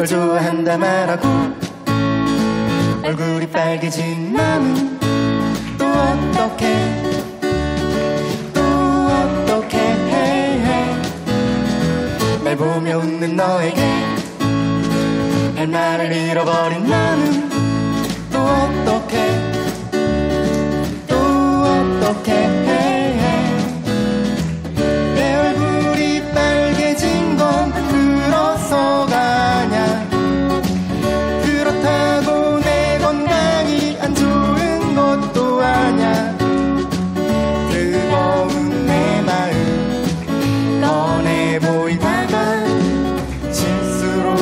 널 좋아한다 말하고 얼굴이 빨개진 마음은 또 어떻게 해 날 보며 웃는 너에게 할 말을 잃어버린 나는 또 어떻게 해 내 얼굴이 빨개진 건 그렇소가 아냐 그렇다고 내 건강이 안 좋은 것도 아냐 뜨거운 내 마음 꺼내 보이다가 실수로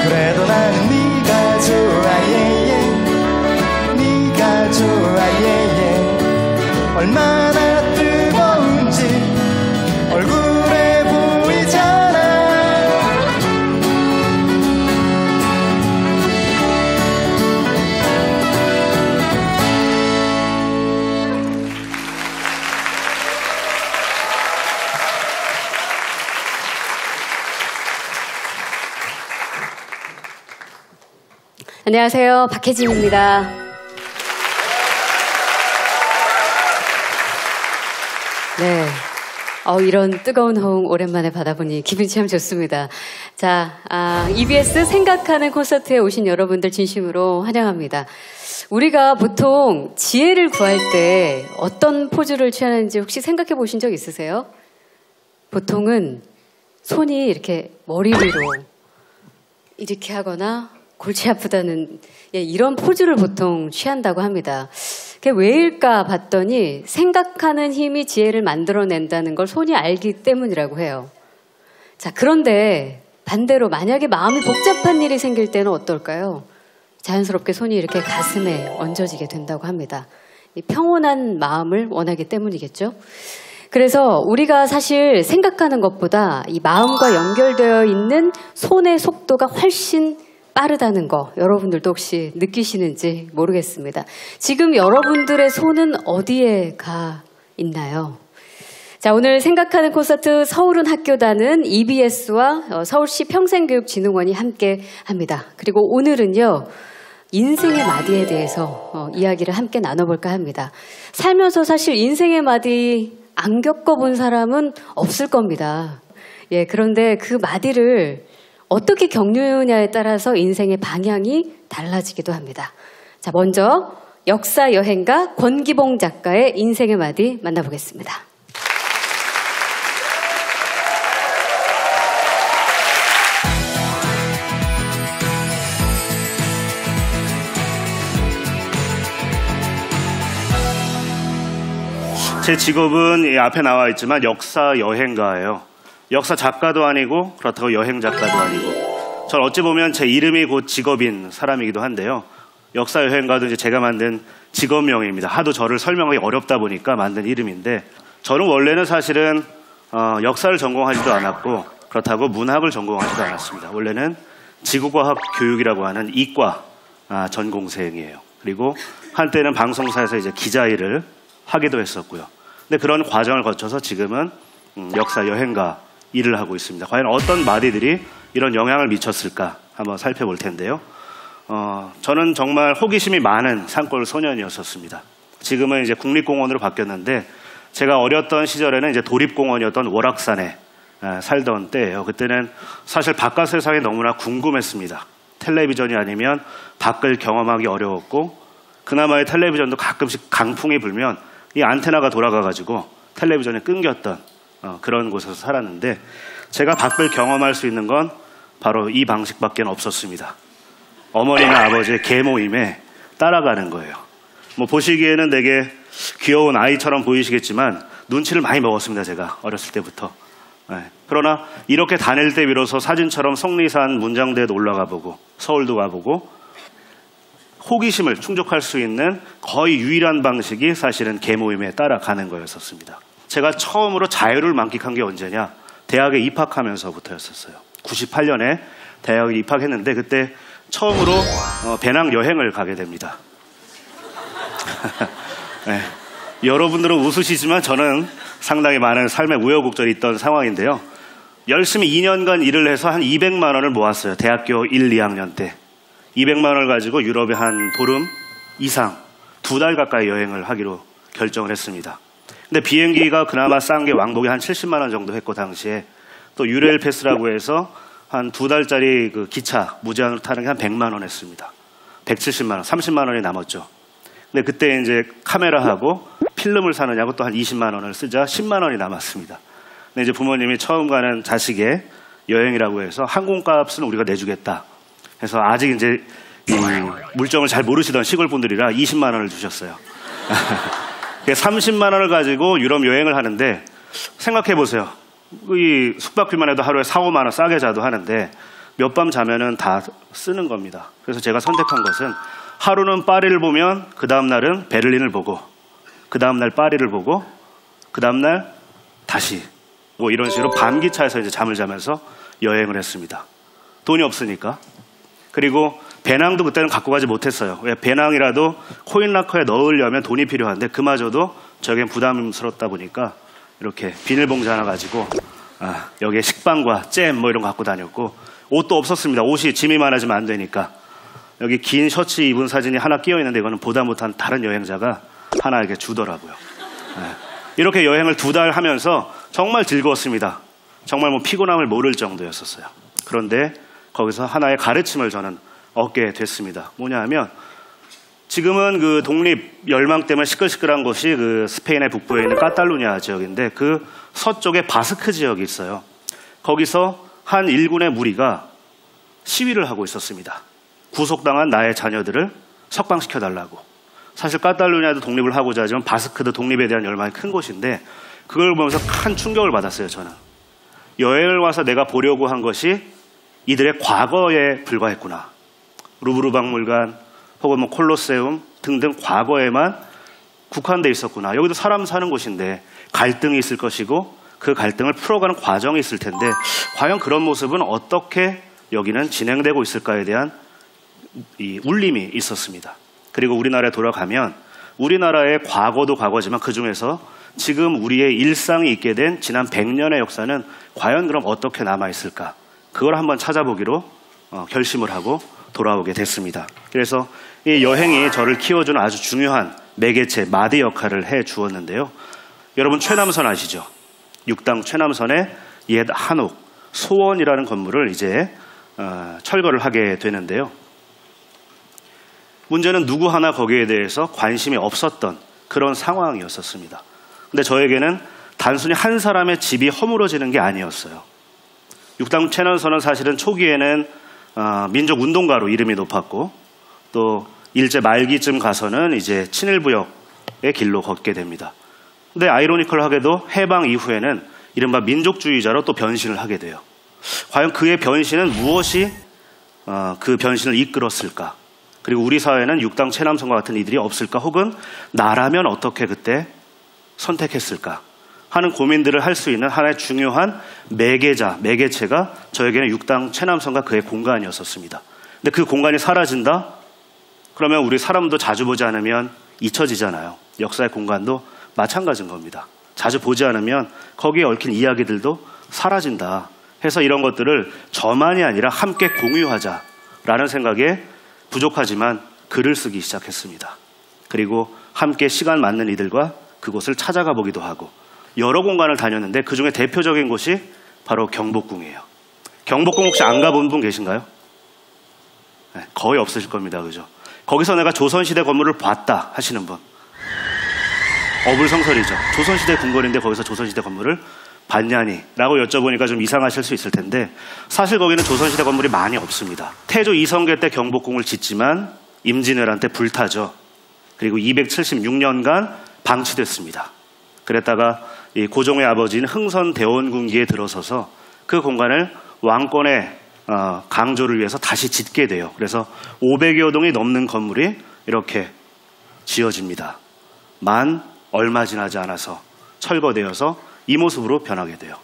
그래도 나는 네가 좋아 네가 좋아 얼마나 뜨거운지 얼굴에 보이잖아 안녕하세요. 박혜진입니다. 네. 이런 뜨거운 호응 오랜만에 받아보니 기분이 참 좋습니다. 자, EBS 생각하는 콘서트에 오신 여러분들 진심으로 환영합니다. 우리가 보통 지혜를 구할 때 어떤 포즈를 취하는지 혹시 생각해 보신 적 있으세요? 보통은 손이 이렇게 머리 위로 이렇게 하거나 골치 아프다는 이런 포즈를 보통 취한다고 합니다. 그게 왜일까 봤더니 생각하는 힘이 지혜를 만들어낸다는 걸 손이 알기 때문이라고 해요. 자, 그런데 반대로 만약에 마음이 복잡한 일이 생길 때는 어떨까요? 자연스럽게 손이 이렇게 가슴에 얹어지게 된다고 합니다. 이 평온한 마음을 원하기 때문이겠죠? 그래서 우리가 사실 생각하는 것보다 이 마음과 연결되어 있는 손의 속도가 훨씬 빠르다는 거 여러분들도 혹시 느끼시는지 모르겠습니다. 지금 여러분들의 손은 어디에 가 있나요? 자, 오늘 생각하는 콘서트 서울은 학교다는 EBS와 서울시 평생교육진흥원이 함께 합니다. 그리고 오늘은요, 인생의 마디에 대해서 이야기를 함께 나눠볼까 합니다. 살면서 사실 인생의 마디 안 겪어본 사람은 없을 겁니다. 그런데 그 마디를 어떻게 겪느냐에 따라서 인생의 방향이 달라지기도 합니다. 자, 먼저 역사 여행가 권기봉 작가의 인생의 마디 만나보겠습니다. 제 직업은 앞에 나와 있지만 역사 여행가예요. 역사 작가도 아니고 그렇다고 여행 작가도 아니고 전 어찌 보면 제 이름이 곧 직업인 사람이기도 한데요. 역사 여행가도 이제 제가 만든 직업명입니다. 하도 저를 설명하기 어렵다 보니까 만든 이름인데 저는 원래는 사실은 역사를 전공하지도 않았고 그렇다고 문학을 전공하지도 않았습니다. 원래는 지구과학 교육이라고 하는 이과 전공생이에요. 그리고 한때는 방송사에서 이제 기자 일을 하기도 했었고요. 근데 그런 과정을 거쳐서 지금은 역사 여행가 일을 하고 있습니다. 과연 어떤 마디들이 이런 영향을 미쳤을까 한번 살펴볼 텐데요. 저는 정말 호기심이 많은 산골 소년이었었습니다. 지금은 이제 국립공원으로 바뀌었는데 제가 어렸던 시절에는 이제 도립공원이었던 월악산에 살던 때예요. 그때는 사실 바깥 세상이 너무나 궁금했습니다. 텔레비전이 아니면 밖을 경험하기 어려웠고 그나마의 텔레비전도 가끔씩 강풍이 불면 이 안테나가 돌아가가지고 텔레비전이 끊겼던 그런 곳에서 살았는데 제가 밖을 경험할 수 있는 건 바로 이 방식밖에 없었습니다. 어머니나 아버지의 계모임에 따라가는 거예요. 뭐 보시기에는 되게 귀여운 아이처럼 보이시겠지만 눈치를 많이 먹었습니다. 제가 어렸을 때부터. 그러나 이렇게 다닐 때 비로소 사진처럼 속리산 문장대에도 올라가 보고 서울도 가보고 호기심을 충족할 수 있는 거의 유일한 방식이 사실은 계모임에 따라가는 거였었습니다. 제가 처음으로 자유를 만끽한 게 언제냐? 대학에 입학하면서부터였었어요. 98년에 대학에 입학했는데 그때 처음으로 배낭 여행을 가게 됩니다. 네. 여러분들은 웃으시지만 저는 상당히 많은 삶의 우여곡절이 있던 상황인데요. 열심히 2년간 일을 해서 한 200만 원을 모았어요. 대학교 1, 2학년 때. 200만 원을 가지고 유럽에 한 보름 이상 2달 가까이 여행을 하기로 결정을 했습니다. 근데 비행기가 그나마 싼 게 왕복에 한 70만 원 정도 했고, 당시에 또 유레일 패스라고 해서 한 2달짜리 그 기차 무제한으로 타는 게 한 100만 원 했습니다. 170만 원, 30만 원이 남았죠. 근데 그때 이제 카메라하고 필름을 사느냐고 또 한 20만 원을 쓰자 10만 원이 남았습니다. 근데 이제 부모님이 처음 가는 자식의 여행이라고 해서 항공값은 우리가 내주겠다 해서, 아직 이제 이 물정을 잘 모르시던 시골 분들이라 20만 원을 주셨어요. 30만 원을 가지고 유럽 여행을 하는데, 생각해 보세요. 이 숙박비만 해도 하루에 4, 5만 원 싸게 자도 하는데 몇 밤 자면은 다 쓰는 겁니다. 그래서 제가 선택한 것은, 하루는 파리를 보면 그 다음 날은 베를린을 보고, 그 다음 날 파리를 보고, 그 다음 날 다시 뭐 이런 식으로 밤기차에서 이제 잠을 자면서 여행을 했습니다. 돈이 없으니까. 그리고 배낭도 그때는 갖고 가지 못했어요. 왜? 배낭이라도 코인라커에 넣으려면 돈이 필요한데 그마저도 저에겐 부담스럽다 보니까 이렇게 비닐봉지 하나 가지고 여기에 식빵과 잼 뭐 이런 거 갖고 다녔고, 옷도 없었습니다. 옷이 짐이 많아지면 안 되니까. 여기 긴 셔츠 입은 사진이 하나 끼어 있는데, 이거는 보다 못한 다른 여행자가 하나 이렇게 주더라고요. 이렇게 여행을 2달 하면서 정말 즐거웠습니다. 정말 뭐 피곤함을 모를 정도였었어요. 그런데 거기서 하나의 가르침을 저는 얻게 됐습니다. 뭐냐 하면, 지금은 그 독립 열망 때문에 시끌시끌한 곳이 그 스페인의 북부에 있는 카탈루냐 지역인데, 그 서쪽에 바스크 지역이 있어요. 거기서 한 일군의 무리가 시위를 하고 있었습니다. 구속당한 나의 자녀들을 석방시켜달라고. 사실 카탈루냐도 독립을 하고자 하지만 바스크도 독립에 대한 열망이 큰 곳인데, 그걸 보면서 큰 충격을 받았어요. 저는 여행을 와서 내가 보려고 한 것이 이들의 과거에 불과했구나. 루브르 박물관 혹은 뭐 콜로세움 등등 과거에만 국한돼 있었구나. 여기도 사람 사는 곳인데 갈등이 있을 것이고, 그 갈등을 풀어가는 과정이 있을 텐데, 과연 그런 모습은 어떻게 여기는 진행되고 있을까에 대한 이 울림이 있었습니다. 그리고 우리나라에 돌아가면 우리나라의 과거도 과거지만 그 중에서 지금 우리의 일상이 있게 된 지난 100년의 역사는 과연 그럼 어떻게 남아있을까? 그걸 한번 찾아보기로 결심을 하고 돌아오게 됐습니다. 그래서 이 여행이 저를 키워주는 아주 중요한 매개체, 마디 역할을 해 주었는데요. 여러분 최남선 아시죠? 6당 최남선의 옛 한옥, 소원이라는 건물을 이제 철거를 하게 되는데요. 문제는 누구 하나 거기에 대해서 관심이 없었던 그런 상황이었었습니다. 근데 저에게는 단순히 한 사람의 집이 허물어지는 게 아니었어요. 6당 최남선은 사실은 초기에는 민족운동가로 이름이 높았고, 또 일제 말기쯤 가서는 이제 친일부역의 길로 걷게 됩니다. 근데 아이러니컬하게도 해방 이후에는 이른바 민족주의자로 또 변신을 하게 돼요. 과연 그의 변신은 무엇이 그 변신을 이끌었을까? 그리고 우리 사회는 6당 최남선과 같은 이들이 없을까? 혹은 나라면 어떻게 그때 선택했을까? 하는 고민들을 할 수 있는 하나의 중요한 매개체가 저에게는 6당 최남선과 그의 공간이었었습니다. 근데 그 공간이 사라진다? 그러면 우리 사람도 자주 보지 않으면 잊혀지잖아요. 역사의 공간도 마찬가지인 겁니다. 자주 보지 않으면 거기에 얽힌 이야기들도 사라진다 해서 이런 것들을 저만이 아니라 함께 공유하자라는 생각에 부족하지만 글을 쓰기 시작했습니다. 그리고 함께 시간 맞는 이들과 그곳을 찾아가 보기도 하고, 여러 공간을 다녔는데 그 중에 대표적인 곳이 바로 경복궁이에요. 경복궁 혹시 안 가본 분 계신가요? 네, 거의 없으실 겁니다. 그죠? 거기서 내가 조선시대 건물을 봤다 하시는 분. 어불성설이죠. 조선시대 궁궐인데 거기서 조선시대 건물을 봤냐니 라고 여쭤보니까 좀 이상하실 수 있을 텐데, 사실 거기는 조선시대 건물이 많이 없습니다. 태조 이성계 때 경복궁을 짓지만 임진왜란 때 불타죠. 그리고 276년간 방치됐습니다. 그랬다가 이 고종의 아버지인 흥선대원군기에 들어서서 그 공간을 왕권의 강조를 위해서 다시 짓게 돼요. 그래서 500여 동이 넘는 건물이 이렇게 지어집니다. 만 얼마 지나지 않아서 철거되어서 이 모습으로 변하게 돼요.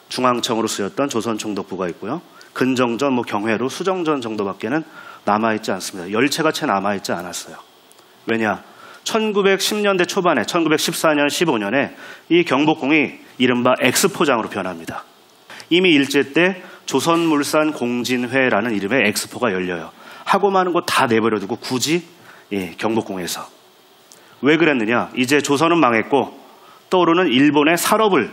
중앙청으로 쓰였던 조선총독부가 있고요. 근정전, 경회로, 수정전 정도밖에는 남아있지 않습니다. 열채가 채 남아있지 않았어요. 왜냐? 1910년대 초반에 1914년, 15년에 이 경복궁이 이른바 엑스포장으로 변합니다. 이미 일제 때 조선물산공진회라는 이름의 엑스포가 열려요. 하고 많은 거 다 내버려두고 굳이 경복궁에서. 왜 그랬느냐? 이제 조선은 망했고 떠오르는 일본의 산업을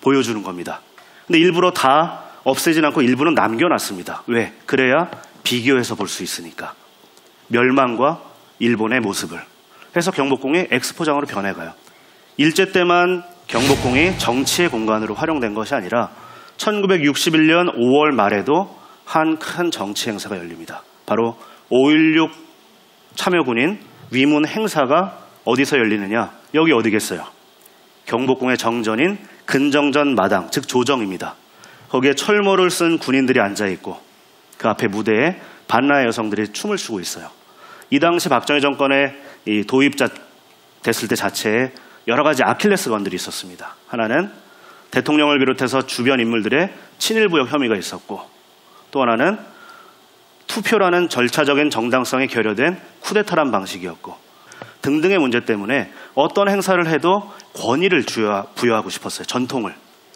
보여주는 겁니다. 근데 일부러 다 없애진 않고 일부는 남겨놨습니다. 왜? 그래야 비교해서 볼 수 있으니까. 멸망과 일본의 모습을. 해서 경복궁이 엑스포장으로 변해가요. 일제 때만 경복궁이 정치의 공간으로 활용된 것이 아니라 1961년 5월 말에도 한 큰 정치 행사가 열립니다. 바로 5.16 참여군인 위문 행사가 어디서 열리느냐? 여기 어디겠어요? 경복궁의 정전인 근정전 마당, 즉 조정입니다. 거기에 철모를 쓴 군인들이 앉아있고 그 앞에 무대에 반나의 여성들이 춤을 추고 있어요. 이 당시 박정희 정권의 이 도입자 됐을 때 자체에 여러 가지 아킬레스건들이 있었습니다. 하나는 대통령을 비롯해서 주변 인물들의 친일부역 혐의가 있었고, 또 하나는 투표라는 절차적인 정당성이 결여된 쿠데타란 방식이었고, 등등의 문제 때문에 어떤 행사를 해도 권위를 부여하고 싶었어요. 전통을.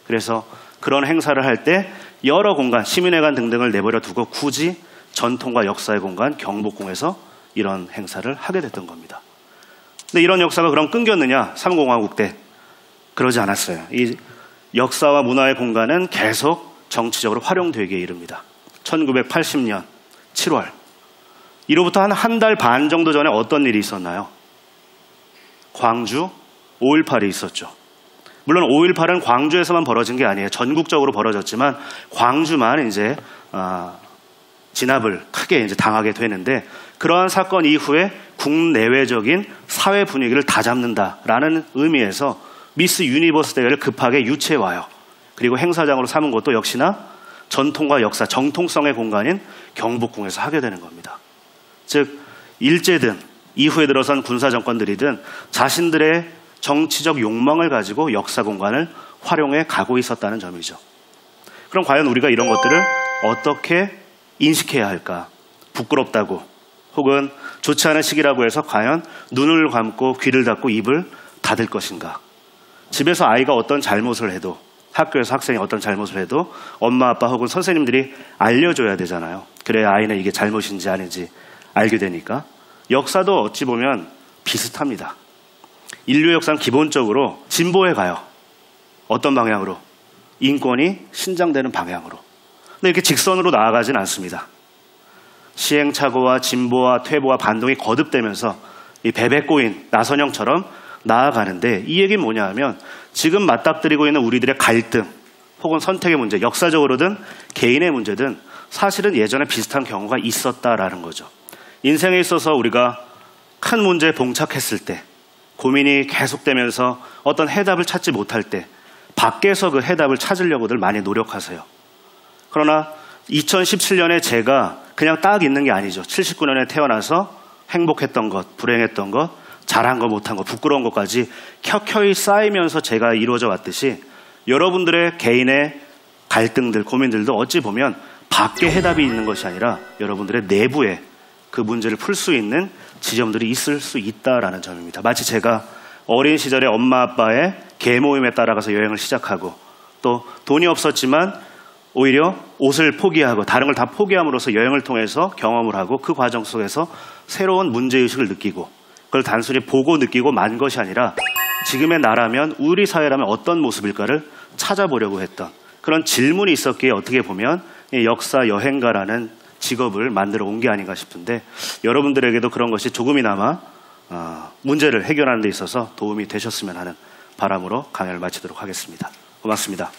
그래서 그런 행사를 할 때 여러 공간, 시민회관 등등을 내버려 두고 굳이 전통과 역사의 공간 경복궁에서 이런 행사를 하게 됐던 겁니다. 근데 이런 역사가 그럼 끊겼느냐? 3공화국 때. 그러지 않았어요. 이 역사와 문화의 공간은 계속 정치적으로 활용되기에 이릅니다. 1980년 7월. 이로부터 한 달 반 정도 전에 어떤 일이 있었나요? 광주 5.18이 있었죠. 물론 5.18은 광주에서만 벌어진 게 아니에요. 전국적으로 벌어졌지만 광주만 이제 진압을 크게 이제 당하게 되는데, 그러한 사건 이후에 국내외적인 사회 분위기를 다잡는다라는 의미에서 미스 유니버스 대회를 급하게 유치해 와요. 그리고 행사장으로 삼은 것도 역시나 전통과 역사, 정통성의 공간인 경복궁에서 하게 되는 겁니다. 즉 일제든 이후에 들어선 군사정권들이든 자신들의 정치적 욕망을 가지고 역사 공간을 활용해 가고 있었다는 점이죠. 그럼 과연 우리가 이런 것들을 어떻게 인식해야 할까? 부끄럽다고 혹은 좋지 않은 시기라고 해서 과연 눈을 감고 귀를 닫고 입을 닫을 것인가? 집에서 아이가 어떤 잘못을 해도, 학교에서 학생이 어떤 잘못을 해도 엄마, 아빠 혹은 선생님들이 알려줘야 되잖아요. 그래야 아이는 이게 잘못인지 아닌지 알게 되니까. 역사도 어찌 보면 비슷합니다. 인류 역사는 기본적으로 진보해 가요. 어떤 방향으로? 인권이 신장되는 방향으로. 근데 이렇게 직선으로 나아가진 않습니다. 시행착오와 진보와 퇴보와 반동이 거듭되면서 이 베베 꼬인 나선형처럼 나아가는데, 이 얘기는 뭐냐 하면 지금 맞닥뜨리고 있는 우리들의 갈등 혹은 선택의 문제, 역사적으로든 개인의 문제든 사실은 예전에 비슷한 경우가 있었다라는 거죠. 인생에 있어서 우리가 큰 문제에 봉착했을 때, 고민이 계속되면서 어떤 해답을 찾지 못할 때 밖에서 그 해답을 찾으려고들 많이 노력하세요. 그러나 2017년에 제가 그냥 딱 있는 게 아니죠. 79년에 태어나서 행복했던 것, 불행했던 것, 잘한 거, 못한 거, 부끄러운 것까지 켜켜이 쌓이면서 제가 이루어져 왔듯이 여러분들의 개인의 갈등들, 고민들도 어찌 보면 밖에 해답이 있는 것이 아니라 여러분들의 내부에 그 문제를 풀 수 있는 지점들이 있을 수 있다라는 점입니다. 마치 제가 어린 시절에 엄마 아빠의 계모임에 따라가서 여행을 시작하고, 또 돈이 없었지만 오히려 옷을 포기하고 다른 걸 다 포기함으로써 여행을 통해서 경험을 하고 그 과정 속에서 새로운 문제의식을 느끼고, 그걸 단순히 보고 느끼고 만 것이 아니라 지금의 나라면, 우리 사회라면 어떤 모습일까를 찾아보려고 했던 그런 질문이 있었기에 어떻게 보면 이 역사 여행가라는 직업을 만들어 온 게 아닌가 싶은데, 여러분들에게도 그런 것이 조금이나마 문제를 해결하는 데 있어서 도움이 되셨으면 하는 바람으로 강연을 마치도록 하겠습니다. 고맙습니다.